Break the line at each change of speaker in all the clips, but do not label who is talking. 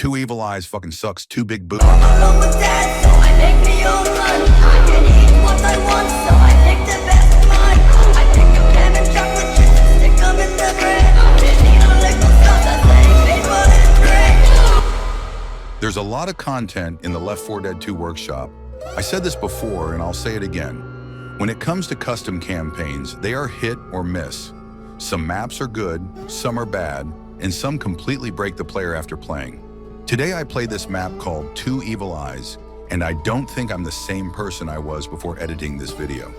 Two evil eyes fucking sucks, two big boobs.
I'm alone with dad, so I make me own lunch. I can eat what I want, so I pick the best one. I pick up ham and chocolate chips and stick them in the bread. Busy on liquid stuff that's saying paper and bread.
There's a lot of content in the Left 4 Dead 2 workshop. I said this before and I'll say it again. When it comes to custom campaigns, they are hit or miss. Some maps are good, some are bad, and some completely break the player after playing. Today I played this map called Two Evil Eyes, and I don't think I'm the same person I was before editing this video.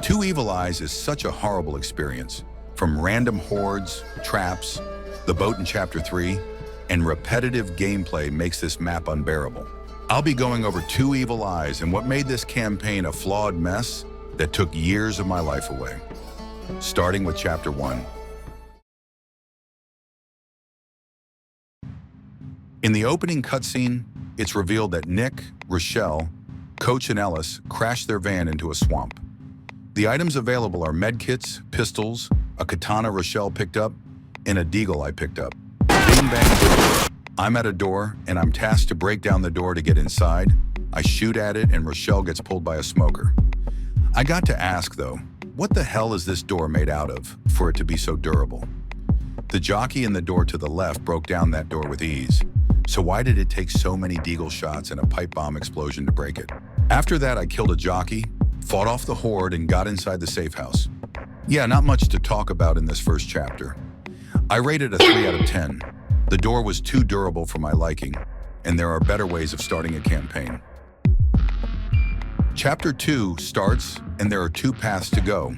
Two Evil Eyes is such a horrible experience, from random hordes, traps, the boat in Chapter 3, and repetitive gameplay makes this map unbearable. I'll be going over Two Evil Eyes and what made this campaign a flawed mess that took years of my life away. Starting with Chapter 1. In the opening cutscene, it's revealed that Nick, Rochelle, Coach, and Ellis crashed their van into a swamp. The items available are medkits, pistols, a katana Rochelle picked up, and a deagle I picked up. Bing bang boom. I'm at a door, and I'm tasked to break down the door to get inside. I shoot at it, and Rochelle gets pulled by a smoker. I got to ask, though, what the hell is this door made out of for it to be so durable? The jockey in the door to the left broke down that door with ease. So why did it take so many deagle shots and a pipe bomb explosion to break it? After that, I killed a jockey, fought off the horde, and got inside the safe house. Yeah, not much to talk about in this first chapter. I rated a 3 out of 10. The door was too durable for my liking, and there are better ways of starting a campaign. Chapter 2 starts, and there are two paths to go: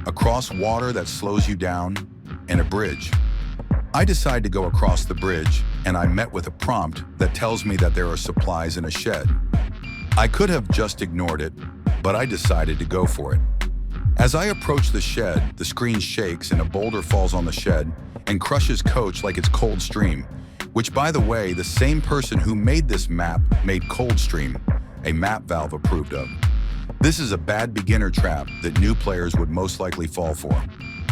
across water that slows you down, and a bridge. I decide to go across the bridge, and I met with a prompt that tells me that there are supplies in a shed. I could have just ignored it, but I decided to go for it. As I approach the shed, the screen shakes and a boulder falls on the shed and crushes Coach like it's Coldstream, which, by the way, the same person who made this map made Coldstream, a map Valve approved of. This is a bad beginner trap that new players would most likely fall for.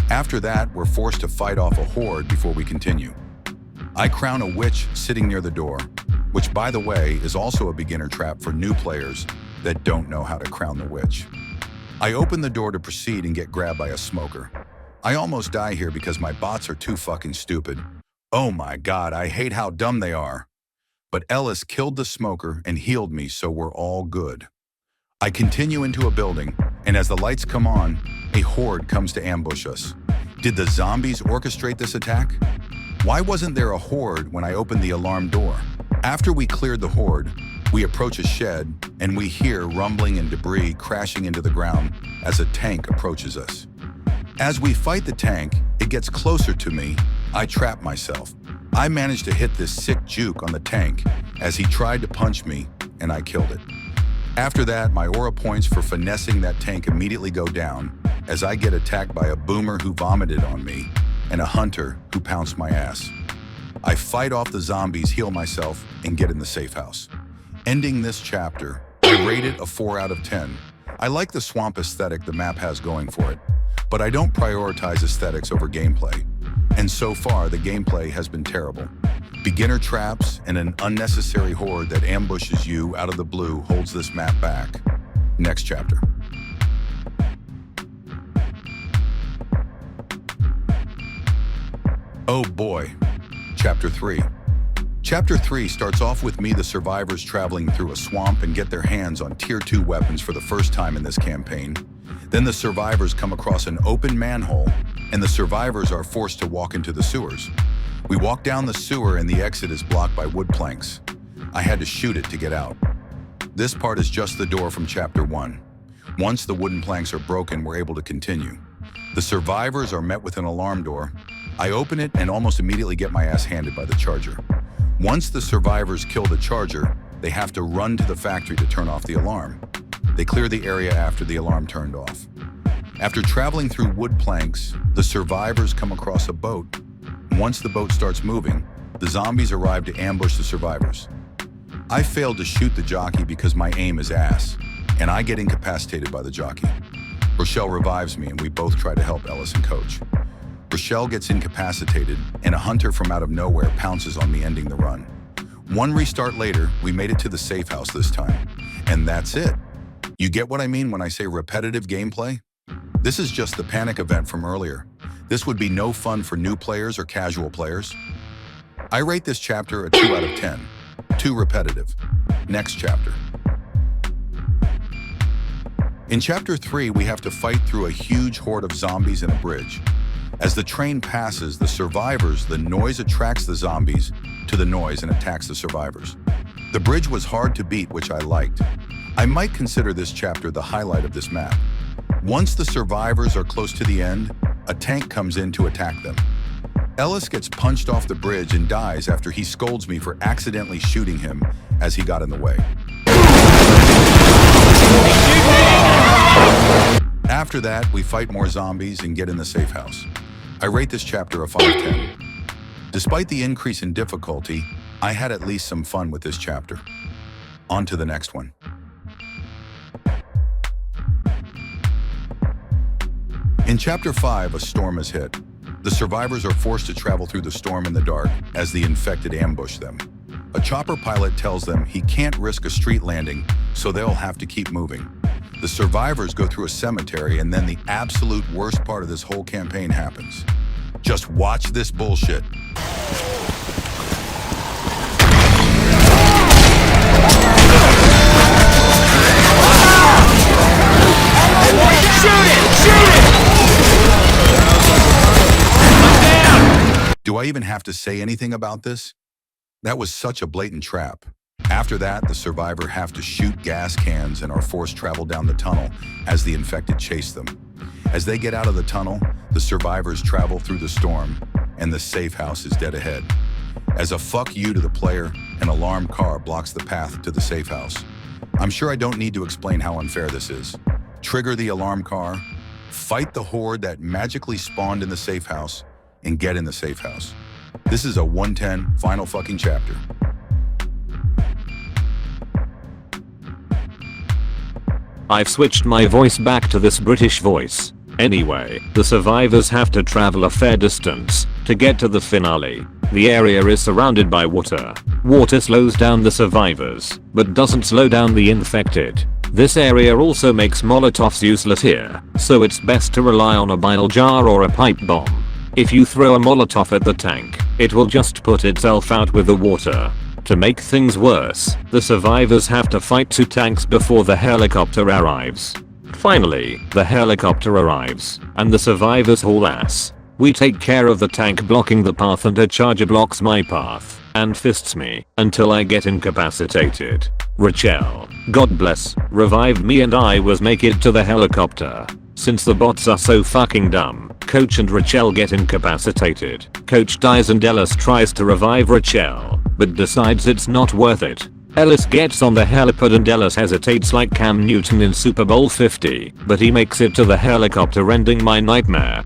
After that, we're forced to fight off a horde before we continue. I crown a witch sitting near the door, which, by the way, is also a beginner trap for new players that don't know how to crown the witch. I open the door to proceed and get grabbed by a smoker. I almost die here because my bots are too fucking stupid. Oh my god, I hate how dumb they are. But Ellis killed the smoker and healed me, so we're all good. I continue into a building, and as the lights come on, a horde comes to ambush us. Did the zombies orchestrate this attack? Why wasn't there a horde when I opened the alarm door? After we cleared the horde, we approach a shed, and we hear rumbling and debris crashing into the ground as a tank approaches us. As we fight the tank, it gets closer to me. I trap myself. I managed to hit this sick juke on the tank as he tried to punch me, and I killed it. After that, my aura points for finessing that tank immediately go down as I get attacked by a boomer who vomited on me and a hunter who pounced my ass. I fight off the zombies, heal myself, and get in the safe house. Ending this chapter, I rate it a 4 out of 10. I like the swamp aesthetic the map has going for it, but I don't prioritize aesthetics over gameplay. And so far, the gameplay has been terrible. Beginner traps and an unnecessary horde that ambushes you out of the blue holds this map back. Next chapter. Oh boy, Chapter 3. Chapter 3 starts off with me, the survivors, traveling through a swamp and get their hands on Tier 2 weapons for the first time in this campaign. Then the survivors come across an open manhole, and the survivors are forced to walk into the sewers. We walk down the sewer and the exit is blocked by wood planks. I had to shoot it to get out. This part is just the door from Chapter 1. Once the wooden planks are broken, we're able to continue. The survivors are met with an alarm door. I open it and almost immediately get my ass handed by the charger. Once the survivors kill the charger, they have to run to the factory to turn off the alarm. They clear the area after the alarm turned off. After traveling through wood planks, the survivors come across a boat. Once the boat starts moving, the zombies arrive to ambush the survivors. I failed to shoot the jockey because my aim is ass, and I get incapacitated by the jockey. Rochelle revives me and we both try to help Ellis and Coach. Rochelle gets incapacitated and a hunter from out of nowhere pounces on me, ending the run. One restart later, we made it to the safe house this time. And that's it. You get what I mean when I say repetitive gameplay? This is just the panic event from earlier. This would be no fun for new players or casual players. I rate this chapter a 2 out of 10. Too repetitive. Next chapter. In chapter 3, we have to fight through a huge horde of zombies in a bridge. As the train passes the survivors, the noise attracts the zombies to the noise and attacks the survivors. The bridge was hard to beat, which I liked. I might consider this chapter the highlight of this map. Once the survivors are close to the end, a tank comes in to attack them. Ellis gets punched off the bridge and dies after he scolds me for accidentally shooting him as he got in the way. After that, we fight more zombies and get in the safe house. I rate this chapter a 5 out of 10. Despite the increase in difficulty, I had at least some fun with this chapter. On to the next one. In chapter 5, a storm is hit. The survivors are forced to travel through the storm in the dark as the infected ambush them. A chopper pilot tells them he can't risk a street landing, so they'll have to keep moving. The survivors go through a cemetery, and then the absolute worst part of this whole campaign happens. Just watch this bullshit. Do I even have to say anything about this? That was such a blatant trap. After that, the survivors have to shoot gas cans and are forced to travel down the tunnel as the infected chase them. As they get out of the tunnel, the survivors travel through the storm, and the safe house is dead ahead. As a fuck you to the player, an alarm car blocks the path to the safe house. I'm sure I don't need to explain how unfair this is. Trigger the alarm car, fight the horde that magically spawned in the safe house, and get in the safe house. This is a 110 final fucking chapter.
I've switched my voice back to this British voice. Anyway, the survivors have to travel a fair distance to get to the finale. The area is surrounded by water. Water slows down the survivors, but doesn't slow down the infected. This area also makes Molotovs useless here, so it's best to rely on a bile jar or a pipe bomb. If you throw a Molotov at the tank, it will just put itself out with the water. To make things worse, the survivors have to fight 2 tanks before the helicopter arrives. Finally, the helicopter arrives, and the survivors haul ass. We take care of the tank blocking the path, and a charger blocks my path and fists me until I get incapacitated. Rachel, God bless, revived me and I was make it to the helicopter. Since the bots are so fucking dumb, Coach and Rachel get incapacitated. Coach dies and Ellis tries to revive Rachel, but decides it's not worth it. Ellis gets on the helipad and Ellis hesitates like Cam Newton in Super Bowl 50, but he makes it to the helicopter, ending my nightmare.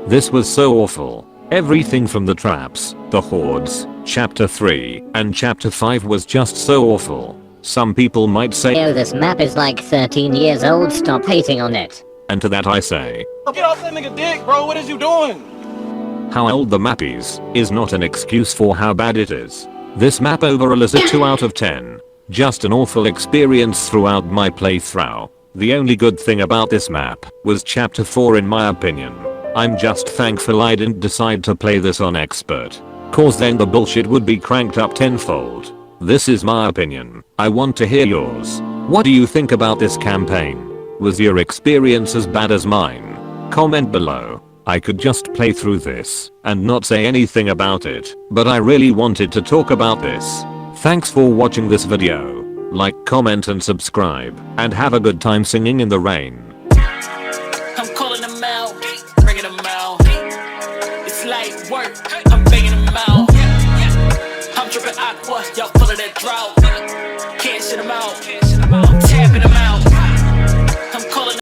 This was so awful. Everything from the traps, the hordes, chapter 3, and chapter 5 was just so awful. Some people might say,
Yo, this map is like 13 years old, stop hating on it.
and to that I say,
Get off that nigga dick, bro, what is you doing?
how old the map is not an excuse for how bad it is. This map overall is a 2 out of 10. Just an awful experience throughout my playthrough. The only good thing about this map was chapter 4 in my opinion. I'm just thankful I didn't decide to play this on expert, cause then the bullshit would be cranked up tenfold. This is my opinion. I want to hear yours. What do you think about this campaign? Was your experience as bad as mine? Comment below. I could just play through this and not say anything about it, but I really wanted to talk about this. Thanks for watching this video. Like, comment and subscribe, and have a good time singing in the rain.
I'm calling them out, bringing them out. It's light work, I'm banging them out. I'm dripping aqua, y'all full of that drought.